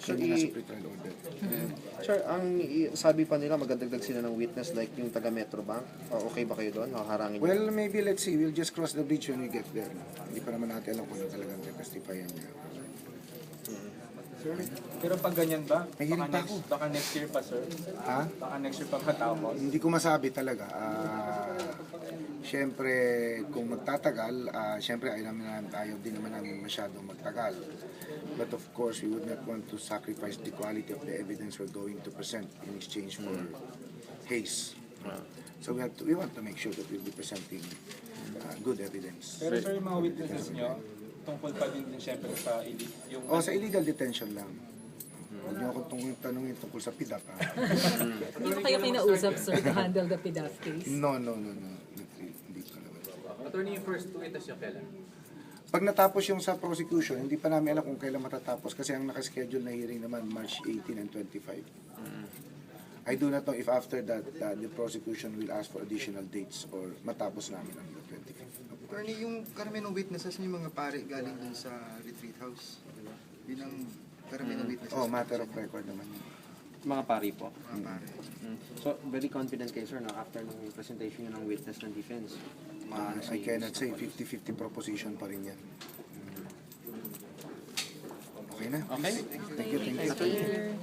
Sir, Hindi nasa pre-trial order. Sir, sabi pa nila magdadagdag sila ng witness like yung taga Metro Bank. Okay ba kayo doon? Haharangin niyo? Well, maybe let's see. We'll just cross the bridge when we get there. Hindi pa naman natin alam kung ano talagang testifyan niya. Sir, pero pag ganyan ba? May hearing pa ako. Baka next year pa, sir. Ha? Baka next year pa matapos. Hindi ko masabi talaga. Siyempre, kung magtatagal, siyempre ayaw din naman namin masyadong magtagal. But of course, we would not want to sacrifice the quality of the evidence we're going to present in exchange for haste. So we want to make sure that we'll be presenting good evidence. Pero sir, yung mga witnesses nyo, tungkol pa din siyempre sa yung... Sa illegal detention lang. Huwag niyo akong tanungin tungkol sa PIDAP. Hindi ba kayo kinausap, sir, to handle the PDAF case? No. Hindi ko naman. Attorney, yung first witness niya kailan? Pag natapos yung sa prosecution, hindi pa namin alam kung kailan matatapos kasi ang nakaschedule na hearing naman March 18 and 25. I do not know if after that the prosecution will ask for additional dates or matapos namin ang 25. Attorney, yung karamihan ng witnesses yung mga pare galing din sa retreat house. Yun ang karamihan ng witnesses. Matter of record naman yun. Mga pari po. Mga pare. So, very confident kayo, sir, na after ng presentation nyo ng witness ng defense, I cannot say 50-50 proposition pa rin yan. Okay na? Okay? Thank you. Sir.